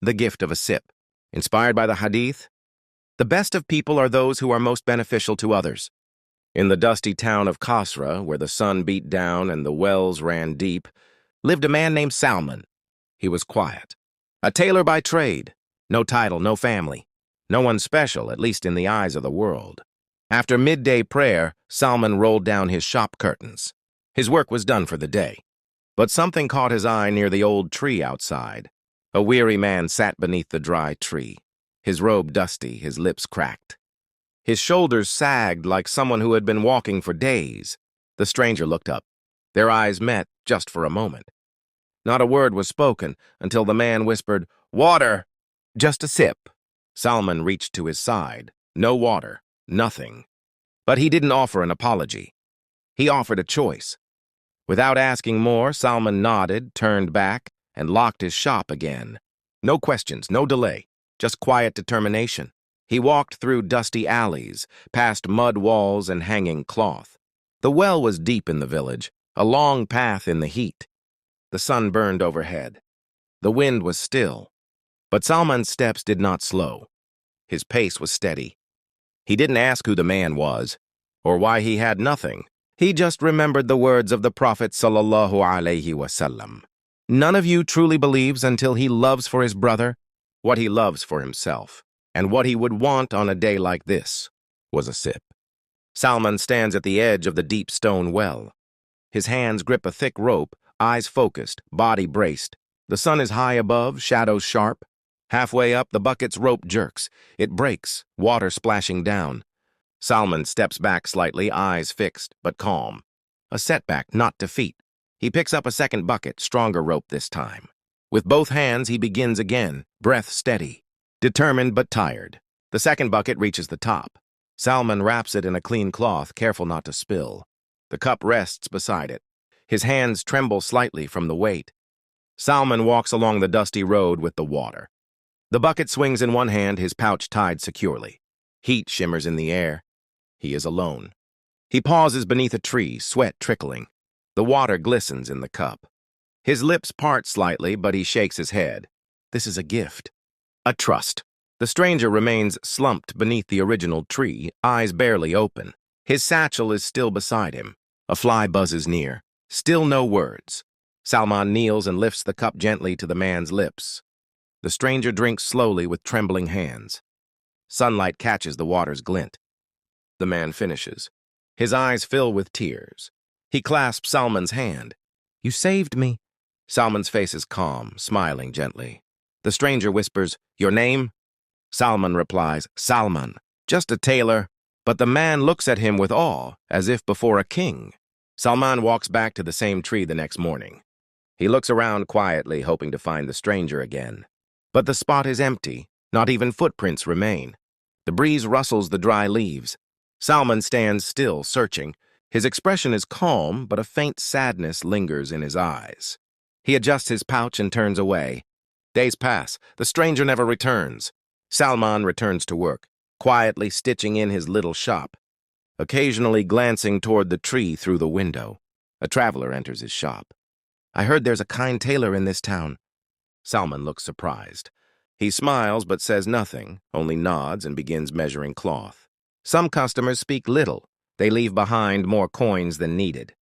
The gift of a sip. Inspired by the hadith, the best of people are those who are most beneficial to others. In the dusty town of Kasra, where the sun beat down and the wells ran deep, lived a man named Salman. He was quiet. A tailor by trade. No title, no family. No one special, at least in the eyes of the world. After midday prayer, Salman rolled down his shop curtains. His work was done for the day. But something caught his eye near the old tree outside. A weary man sat beneath the dry tree, his robe dusty, his lips cracked. His shoulders sagged like someone who had been walking for days. The stranger looked up. Their eyes met just for a moment. Not a word was spoken until the man whispered, "Water! Just a sip." Salman reached to his side. No water, nothing. But he didn't offer an apology. He offered a choice. Without asking more, Salman nodded, turned back, and locked his shop again. No questions, no delay, just quiet determination. He walked through dusty alleys, past mud walls and hanging cloth. The well was deep in the village, a long path in the heat. The sun burned overhead. The wind was still. But Salman's steps did not slow. His pace was steady. He didn't ask who the man was, or why he had nothing. He just remembered the words of the Prophet sallallahu alaihi wasallam. None of you truly believes until he loves for his brother what he loves for himself. And what he would want on a day like this was a sip. Salman stands at the edge of the deep stone well. His hands grip a thick rope, eyes focused, body braced. The sun is high above, shadows sharp. Halfway up, the bucket's rope jerks. It breaks, water splashing down. Salman steps back slightly, eyes fixed, but calm. A setback, not defeat. He picks up a second bucket, stronger rope this time. With both hands, he begins again, breath steady. Determined but tired. The second bucket reaches the top. Salman wraps it in a clean cloth, careful not to spill. The cup rests beside it. His hands tremble slightly from the weight. Salman walks along the dusty road with the water. The bucket swings in one hand, his pouch tied securely. Heat shimmers in the air. He is alone. He pauses beneath a tree, sweat trickling. The water glistens in the cup. His lips part slightly, but he shakes his head. This is a gift. A trust. The stranger remains slumped beneath the original tree, eyes barely open. His satchel is still beside him. A fly buzzes near. Still no words. Salman kneels and lifts the cup gently to the man's lips. The stranger drinks slowly with trembling hands. Sunlight catches the water's glint. The man finishes. His eyes fill with tears. He clasps Salman's hand. "You saved me." Salman's face is calm, smiling gently. The stranger whispers, "Your name?" Salman replies, "Salman, just a tailor." But the man looks at him with awe, as if before a king. Salman walks back to the same tree the next morning. He looks around quietly, hoping to find the stranger again. But the spot is empty. Not even footprints remain. The breeze rustles the dry leaves. Salman stands still, searching. His expression is calm, but a faint sadness lingers in his eyes. He adjusts his pouch and turns away. Days pass. The stranger never returns. Salman returns to work, quietly stitching in his little shop, occasionally glancing toward the tree through the window. A traveler enters his shop. "I heard there's a kind tailor in this town." Salman looks surprised. He smiles but says nothing, only nods and begins measuring cloth. Some customers speak little. They leave behind more coins than needed.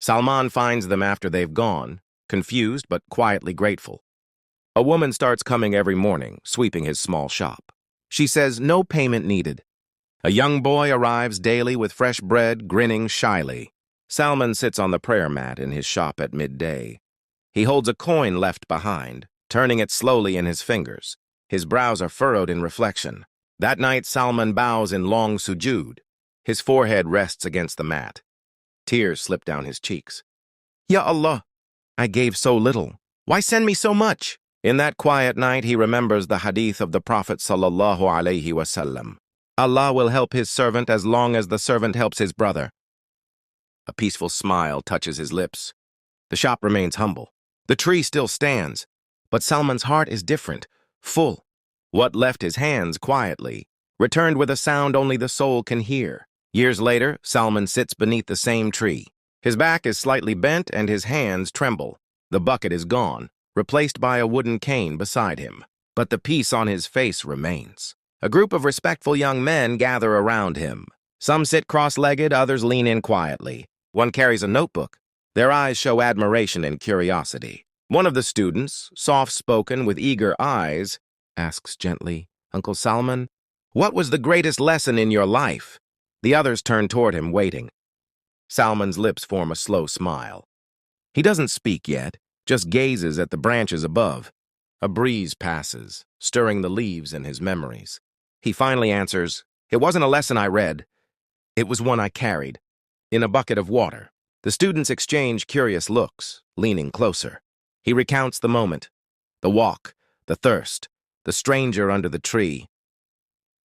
Salman finds them after they've gone, confused but quietly grateful. A woman starts coming every morning, sweeping his small shop. She says no payment needed. A young boy arrives daily with fresh bread, grinning shyly. Salman sits on the prayer mat in his shop at midday. He holds a coin left behind, turning it slowly in his fingers. His brows are furrowed in reflection. That night, Salman bows in long sujood. His forehead rests against the mat. Tears slip down his cheeks. "Ya Allah, I gave so little. Why send me so much?" In that quiet night, he remembers the hadith of the Prophet sallallahu alaihi wasallam. Allah will help his servant as long as the servant helps his brother. A peaceful smile touches his lips. The shop remains humble. The tree still stands, but Salman's heart is different, full. What left his hands quietly, returned with a sound only the soul can hear. Years later, Salman sits beneath the same tree. His back is slightly bent and his hands tremble. The bucket is gone, replaced by a wooden cane beside him. But the peace on his face remains. A group of respectful young men gather around him. Some sit cross-legged, others lean in quietly. One carries a notebook. Their eyes show admiration and curiosity. One of the students, soft-spoken with eager eyes, asks gently, "Uncle Salman, what was the greatest lesson in your life?" The others turn toward him, waiting. Salman's lips form a slow smile. He doesn't speak yet, just gazes at the branches above. A breeze passes, stirring the leaves in his memories. He finally answers, "It wasn't a lesson I read. It was one I carried, in a bucket of water." The students exchange curious looks, leaning closer. He recounts the moment, the walk, the thirst, the stranger under the tree.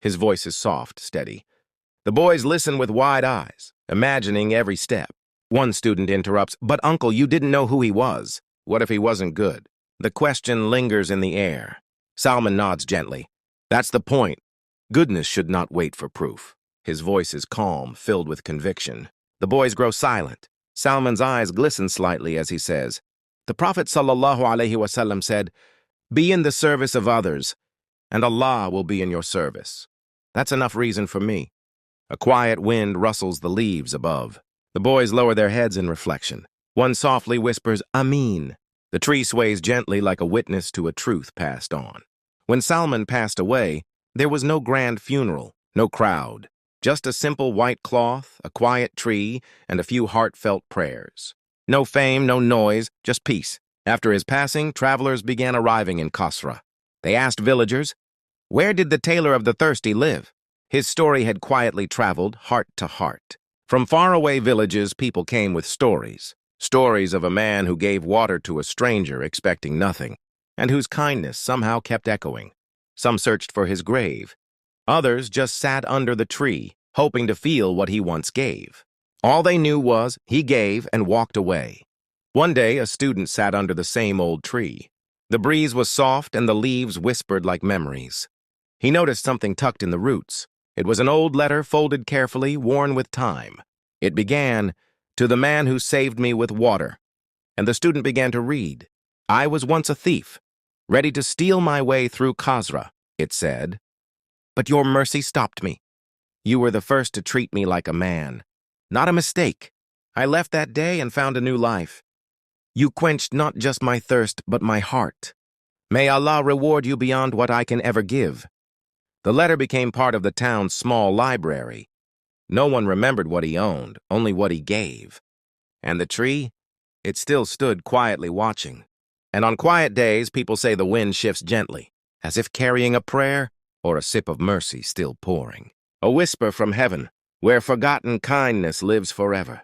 His voice is soft, steady. The boys listen with wide eyes, imagining every step. One student interrupts, "But uncle, you didn't know who he was. What if he wasn't good?" The question lingers in the air. Salman nods gently. "That's the point. Goodness should not wait for proof." His voice is calm, filled with conviction. The boys grow silent. Salman's eyes glisten slightly as he says, "The Prophet ﷺ said, 'Be in the service of others, and Allah will be in your service.' That's enough reason for me." A quiet wind rustles the leaves above. The boys lower their heads in reflection. One softly whispers, "Ameen." The tree sways gently like a witness to a truth passed on. When Salman passed away, there was no grand funeral, no crowd. Just a simple white cloth, a quiet tree, and a few heartfelt prayers. No fame, no noise, just peace. After his passing, travelers began arriving in Kasra. They asked villagers, "Where did the tailor of the thirsty live?" His story had quietly traveled heart to heart. From faraway villages, people came with stories. Stories of a man who gave water to a stranger expecting nothing, and whose kindness somehow kept echoing. Some searched for his grave. Others just sat under the tree, hoping to feel what he once gave. All they knew was he gave and walked away. One day, a student sat under the same old tree. The breeze was soft and the leaves whispered like memories. He noticed something tucked in the roots. It was an old letter folded carefully, worn with time. It began, "To the man who saved me with water." And the student began to read. "I was once a thief, ready to steal my way through Kasra," it said. "But your mercy stopped me. You were the first to treat me like a man. Not a mistake. I left that day and found a new life. You quenched not just my thirst, but my heart. May Allah reward you beyond what I can ever give." The letter became part of the town's small library. No one remembered what he owned, only what he gave. And the tree? It still stood quietly watching. And on quiet days, people say the wind shifts gently, as if carrying a prayer or a sip of mercy still pouring. A whisper from heaven, where forgotten kindness lives forever.